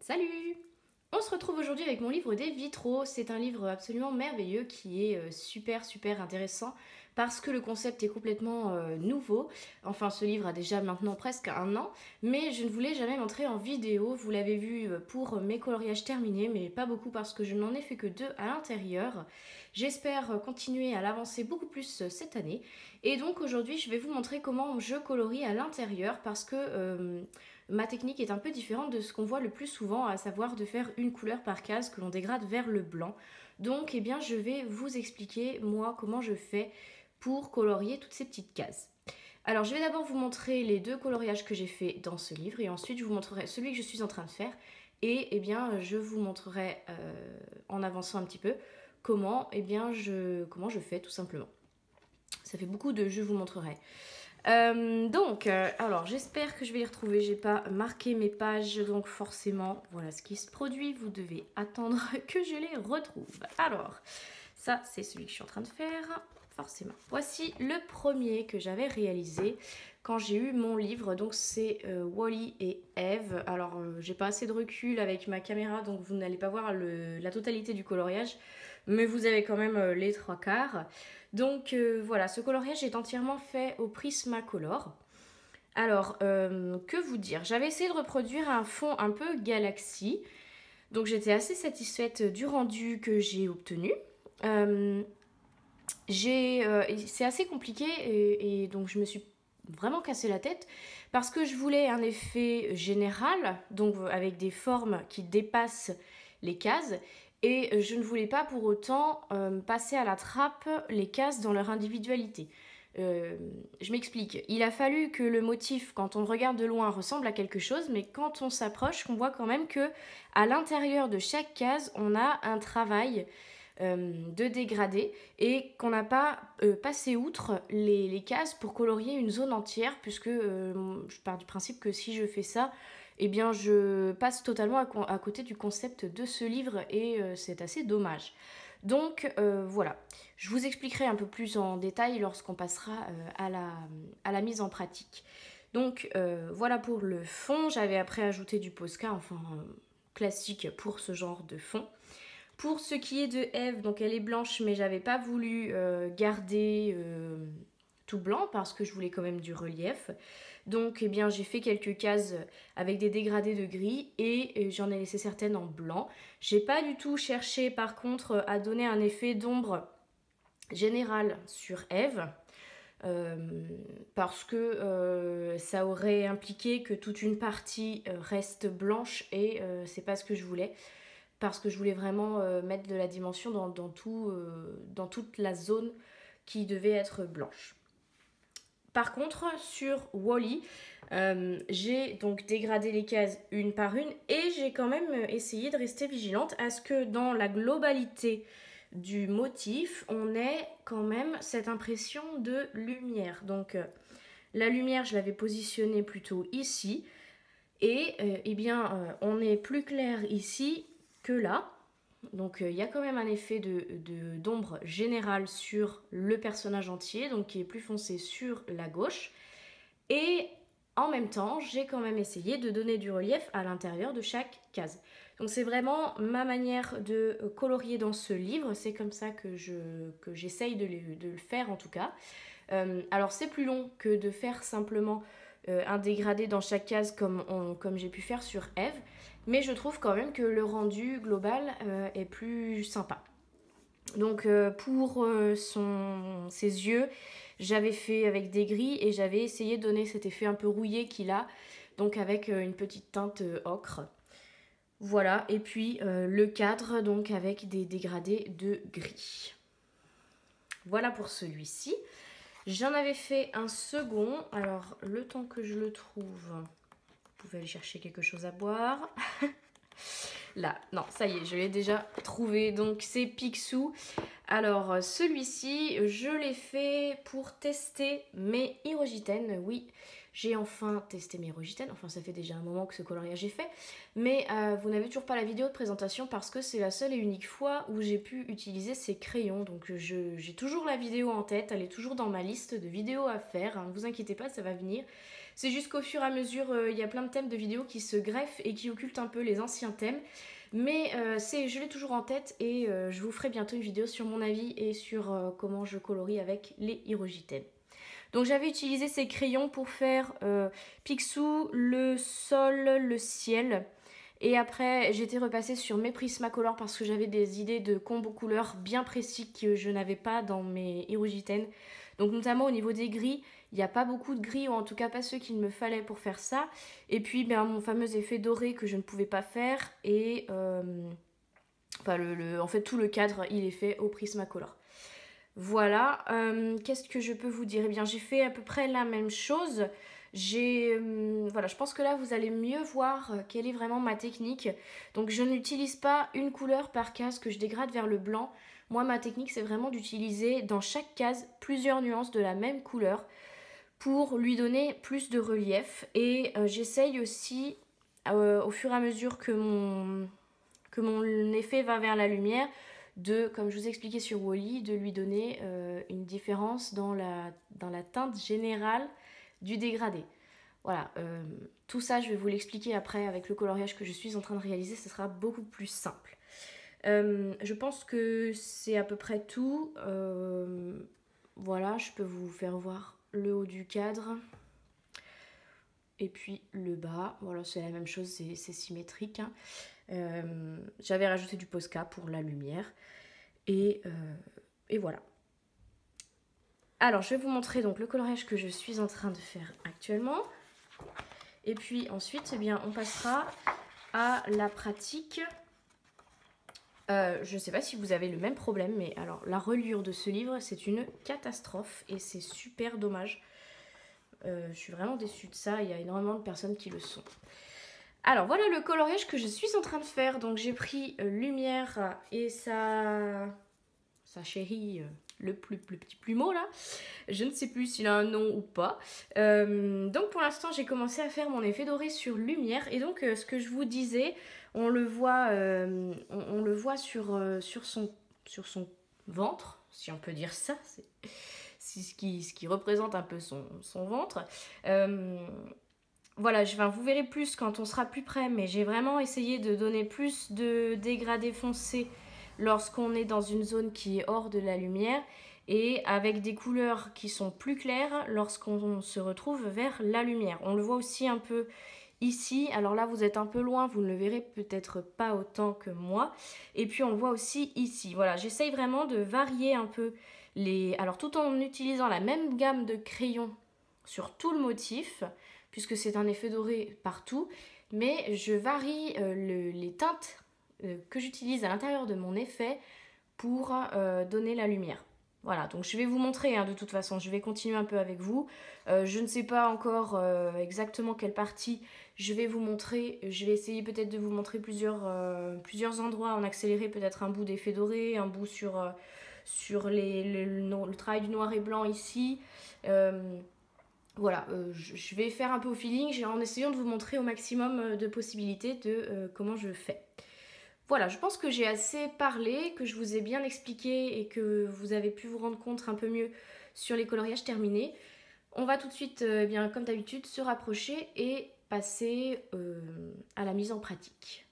Salut! On se retrouve aujourd'hui avec mon livre des vitraux. C'est un livre absolument merveilleux qui est super intéressant parce que le concept est complètement nouveau. Enfin, ce livre a déjà maintenant presque un an, mais je ne voulais jamais montrer en vidéo. Vous l'avez vu pour mes coloriages terminés, mais pas beaucoup parce que je n'en ai fait que deux à l'intérieur. J'espère continuer à l'avancer beaucoup plus cette année. Et donc aujourd'hui, je vais vous montrer comment je colorie à l'intérieur parce que ma technique est un peu différente de ce qu'on voit le plus souvent, à savoir de faire une couleur par case que l'on dégrade vers le blanc. Donc, eh bien, je vais vous expliquer, moi, comment je fais pour colorier toutes ces petites cases. Alors, je vais d'abord vous montrer les deux coloriages que j'ai fait dans ce livre, et ensuite, je vous montrerai celui que je suis en train de faire, et eh bien, je vous montrerai, en avançant un petit peu, comment je fais, tout simplement. Ça fait beaucoup de je vous montrerai. Alors j'espère que je vais les retrouver. J'ai pas marqué mes pages, donc forcément, voilà ce qui se produit. Vous devez attendre que je les retrouve. Alors, ça c'est celui que je suis en train de faire, forcément. Voici le premier que j'avais réalisé quand j'ai eu mon livre. Donc c'est Wall-E et Eve. Alors j'ai pas assez de recul avec ma caméra, donc vous n'allez pas voir la totalité du coloriage, mais vous avez quand même les trois quarts. Donc voilà, ce coloriage est entièrement fait au Prismacolor. Alors, que vous dire? J'avais essayé de reproduire un fond un peu galaxie. Donc j'étais assez satisfaite du rendu que j'ai obtenu. C'est assez compliqué et donc je me suis vraiment cassé la tête parce que je voulais un effet général, donc avec des formes qui dépassent les cases, et je ne voulais pas pour autant passer à la trappe les cases dans leur individualité. Je m'explique. Il a fallu que le motif, quand on regarde de loin, ressemble à quelque chose, mais quand on s'approche, on voit quand même que à l'intérieur de chaque case, on a un travail de dégradé et qu'on n'a pas passé outre les cases pour colorier une zone entière, puisque je pars du principe que si je fais ça, eh bien je passe totalement à côté du concept de ce livre et c'est assez dommage. Donc voilà, je vous expliquerai un peu plus en détail lorsqu'on passera à la mise en pratique. Donc voilà pour le fond, j'avais après ajouté du Posca, enfin classique pour ce genre de fond. Pour ce qui est de Eve, donc elle est blanche, mais j'avais pas voulu garder tout blanc parce que je voulais quand même du relief. Donc eh bien j'ai fait quelques cases avec des dégradés de gris et j'en ai laissé certaines en blanc. J'ai pas du tout cherché par contre à donner un effet d'ombre général sur Eve. Parce que ça aurait impliqué que toute une partie reste blanche et c'est pas ce que je voulais, parce que je voulais vraiment mettre de la dimension dans toute la zone qui devait être blanche. Par contre, sur Wall-E, j'ai donc dégradé les cases une par une et j'ai quand même essayé de rester vigilante à ce que dans la globalité du motif, on ait quand même cette impression de lumière. Donc la lumière, je l'avais positionnée plutôt ici et eh bien, on est plus clair ici que là. Donc il y a quand même un effet d'ombre générale sur le personnage entier, donc qui est plus foncé sur la gauche. Et en même temps, j'ai quand même essayé de donner du relief à l'intérieur de chaque case. Donc c'est vraiment ma manière de colorier dans ce livre, c'est comme ça que j'essaye de le faire en tout cas. Alors c'est plus long que de faire simplement un dégradé dans chaque case comme j'ai pu faire sur Eve, mais je trouve quand même que le rendu global est plus sympa. Donc pour ses yeux, j'avais fait avec des gris et j'avais essayé de donner cet effet un peu rouillé qu'il a, donc avec une petite teinte ocre. Voilà, et puis le cadre donc avec des dégradés de gris. Voilà pour celui-ci. J'en avais fait un second, alors le temps que je le trouve, vous pouvez aller chercher quelque chose à boire. Là, non, ça y est, je l'ai déjà trouvé, donc c'est Picsou. Alors celui-ci, je l'ai fait pour tester mes Hirogiten, oui. j'ai enfin testé mes Irogiten. Enfin, ça fait déjà un moment que ce coloriage est fait. Mais vous n'avez toujours pas la vidéo de présentation parce que c'est la seule et unique fois où j'ai pu utiliser ces crayons. Donc j'ai toujours la vidéo en tête, elle est toujours dans ma liste de vidéos à faire. Ne vous inquiétez pas, ça va venir. C'est juste qu'au fur et à mesure, il y a plein de thèmes de vidéos qui se greffent et qui occultent un peu les anciens thèmes. Mais je l'ai toujours en tête et je vous ferai bientôt une vidéo sur mon avis et sur comment je colorie avec les Irogiten. Donc j'avais utilisé ces crayons pour faire Picsou, le sol, le ciel. Et après j'étais repassée sur mes Prismacolor parce que j'avais des idées de combo couleurs bien précis que je n'avais pas dans mes Irogiten. Donc notamment au niveau des gris, il n'y a pas beaucoup de gris, ou en tout cas pas ceux qu'il me fallait pour faire ça. Et puis mon fameux effet doré que je ne pouvais pas faire. Et en fait tout le cadre il est fait au Prismacolor. Voilà, qu'est-ce que je peux vous dire? Eh bien j'ai fait à peu près la même chose. Voilà, je pense que là vous allez mieux voir quelle est vraiment ma technique. Donc je n'utilise pas une couleur par case que je dégrade vers le blanc. Moi ma technique c'est vraiment d'utiliser dans chaque case plusieurs nuances de la même couleur pour lui donner plus de relief. Et j'essaye aussi au fur et à mesure que mon effet va vers la lumière, comme je vous ai expliqué sur Wally, de lui donner une différence dans la teinte générale du dégradé. Voilà, tout ça je vais vous l'expliquer après avec le coloriage que je suis en train de réaliser, ce sera beaucoup plus simple. Je pense que c'est à peu près tout. Voilà, je peux vous faire voir le haut du cadre. Et puis le bas, voilà, c'est la même chose, c'est symétrique. Hein. J'avais rajouté du Posca pour la lumière. Et voilà. Alors, je vais vous montrer donc le coloriage que je suis en train de faire actuellement. Et puis ensuite, eh bien, on passera à la pratique. Je ne sais pas si vous avez le même problème, mais alors la reliure de ce livre, c'est une catastrophe et c'est super dommage. Je suis vraiment déçue de ça, il y a énormément de personnes qui le sont. Alors voilà le coloriage que je suis en train de faire. Donc j'ai pris Lumière et sa chérie, le petit plumeau là. Je ne sais plus s'il a un nom ou pas. Donc pour l'instant j'ai commencé à faire mon effet doré sur Lumière. Et donc ce que je vous disais, on le voit sur son ventre, si on peut dire ça. C'est ce qui représente un peu son ventre. Voilà, vous verrez plus quand on sera plus près, mais j'ai vraiment essayé de donner plus de dégradé foncé lorsqu'on est dans une zone qui est hors de la lumière et avec des couleurs qui sont plus claires lorsqu'on se retrouve vers la lumière. On le voit aussi un peu ici, alors là vous êtes un peu loin, vous ne le verrez peut-être pas autant que moi. Et puis on le voit aussi ici. Voilà, j'essaye vraiment de varier un peu alors tout en utilisant la même gamme de crayons sur tout le motif, puisque c'est un effet doré partout, mais je varie les teintes que j'utilise à l'intérieur de mon effet pour donner la lumière. Voilà, donc je vais vous montrer, hein, de toute façon, je vais continuer un peu avec vous. Je ne sais pas encore exactement quelle partie je vais vous montrer. Je vais essayer peut-être de vous montrer plusieurs endroits en accéléré, peut-être un bout d'effet doré, un bout sur le travail du noir et blanc ici. Voilà, je vais faire un peu au feeling en essayant de vous montrer au maximum de possibilités de comment je fais. Voilà, je pense que j'ai assez parlé, que je vous ai bien expliqué et que vous avez pu vous rendre compte un peu mieux sur les coloriages terminés. On va tout de suite, bien comme d'habitude, se rapprocher et passer à la mise en pratique.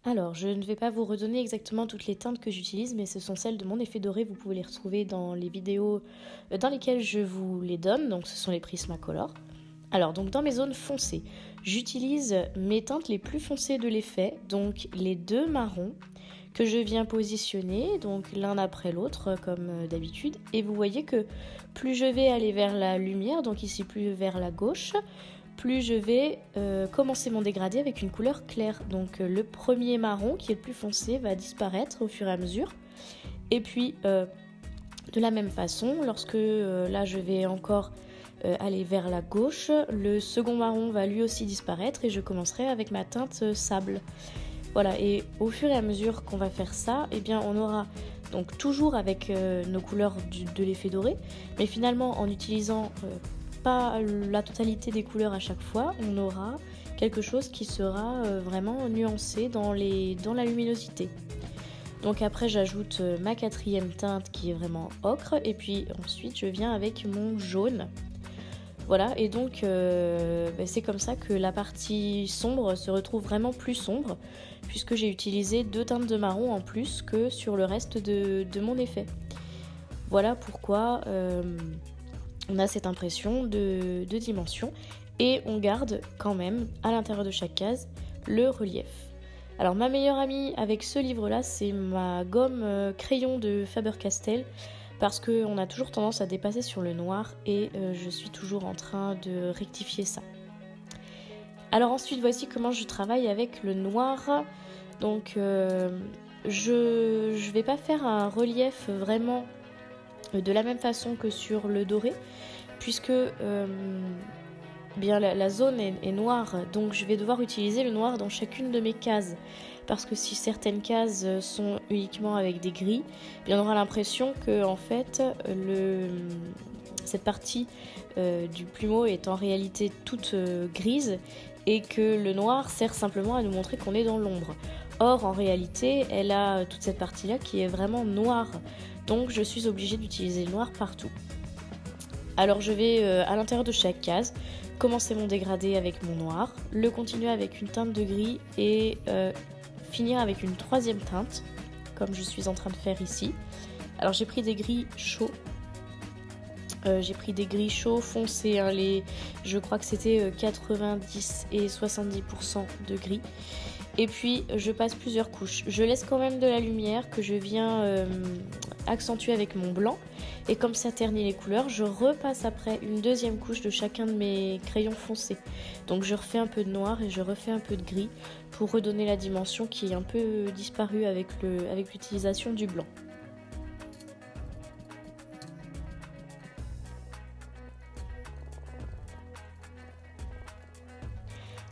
Alors, je ne vais pas vous redonner exactement toutes les teintes que j'utilise, mais ce sont celles de mon effet doré. Vous pouvez les retrouver dans les vidéos dans lesquelles je vous les donne. Donc, ce sont les Prismacolor. Alors, donc dans mes zones foncées, j'utilise mes teintes les plus foncées de l'effet, donc les deux marrons que je viens positionner, donc l'un après l'autre comme d'habitude. Et vous voyez que plus je vais aller vers la lumière, donc ici plus vers la gauche, plus je vais commencer mon dégradé avec une couleur claire. Donc le premier marron qui est le plus foncé va disparaître au fur et à mesure. Et puis de la même façon, lorsque là je vais encore aller vers la gauche, le second marron va lui aussi disparaître et je commencerai avec ma teinte sable. Voilà, et au fur et à mesure qu'on va faire ça, eh bien on aura donc toujours avec nos couleurs de l'effet doré, mais finalement en utilisant pas la totalité des couleurs à chaque fois, on aura quelque chose qui sera vraiment nuancé dans la luminosité. Donc après j'ajoute ma 4e teinte qui est vraiment ocre et puis ensuite je viens avec mon jaune. Voilà, et donc c'est comme ça que la partie sombre se retrouve vraiment plus sombre puisque j'ai utilisé 2 teintes de marron en plus que sur le reste de mon effet. Voilà pourquoi on a cette impression de dimension et on garde quand même à l'intérieur de chaque case le relief. Alors ma meilleure amie avec ce livre-là, c'est ma gomme crayon de Faber-Castell parce qu'on a toujours tendance à dépasser sur le noir et je suis toujours en train de rectifier ça. Alors ensuite, voici comment je travaille avec le noir. Donc je vais pas faire un relief vraiment de la même façon que sur le doré puisque bien la zone est noire, donc je vais devoir utiliser le noir dans chacune de mes cases parce que si certaines cases sont uniquement avec des gris, bien on aura l'impression que en fait cette partie du plumeau est en réalité toute grise et que le noir sert simplement à nous montrer qu'on est dans l'ombre. Or en réalité elle a toute cette partie là qui est vraiment noire, donc je suis obligée d'utiliser le noir partout. Alors je vais à l'intérieur de chaque case commencer mon dégradé avec mon noir, le continuer avec une teinte de gris et finir avec une 3e teinte comme je suis en train de faire ici. Alors j'ai pris des gris chauds, foncés, hein, je crois que c'était 90 et 70% de gris. Et puis je passe plusieurs couches. Je laisse quand même de la lumière que je viens accentuer avec mon blanc. Et comme ça ternit les couleurs, je repasse après une 2e couche de chacun de mes crayons foncés. Donc je refais un peu de noir et je refais un peu de gris pour redonner la dimension qui est un peu disparue avec l'utilisation du blanc.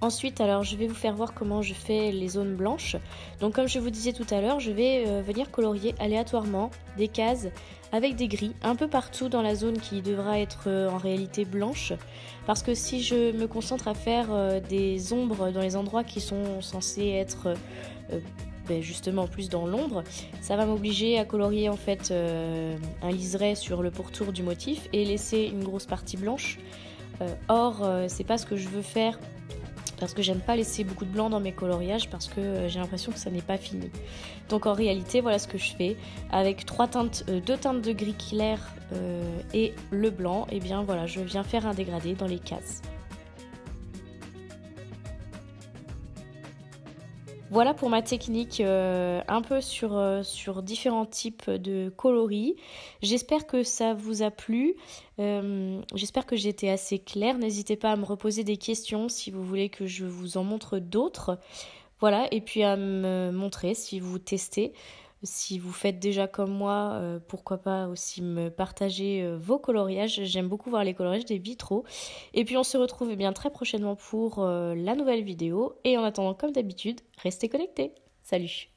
Ensuite, alors je vais vous faire voir comment je fais les zones blanches. Donc comme je vous disais tout à l'heure, je vais venir colorier aléatoirement des cases avec des gris un peu partout dans la zone qui devra être en réalité blanche. Parce que si je me concentre à faire des ombres dans les endroits qui sont censés être justement plus dans l'ombre, ça va m'obliger à colorier en fait un liseré sur le pourtour du motif et laisser une grosse partie blanche. Or, c'est pas ce que je veux faire. Parce que j'aime pas laisser beaucoup de blanc dans mes coloriages parce que j'ai l'impression que ça n'est pas fini. Donc en réalité, voilà ce que je fais. Avec 2 teintes de gris clair et le blanc, et bien voilà, je viens faire un dégradé dans les cases. Voilà pour ma technique un peu sur différents types de coloris. J'espère que ça vous a plu. J'espère que j'ai été assez claire. N'hésitez pas à me reposer des questions si vous voulez que je vous en montre d'autres. Voilà, et puis à me montrer si vous testez. Si vous faites déjà comme moi, pourquoi pas aussi me partager vos coloriages. J'aime beaucoup voir les coloriages des vitraux. Et puis on se retrouve bien très prochainement pour la nouvelle vidéo. Et en attendant, comme d'habitude, restez connectés. Salut!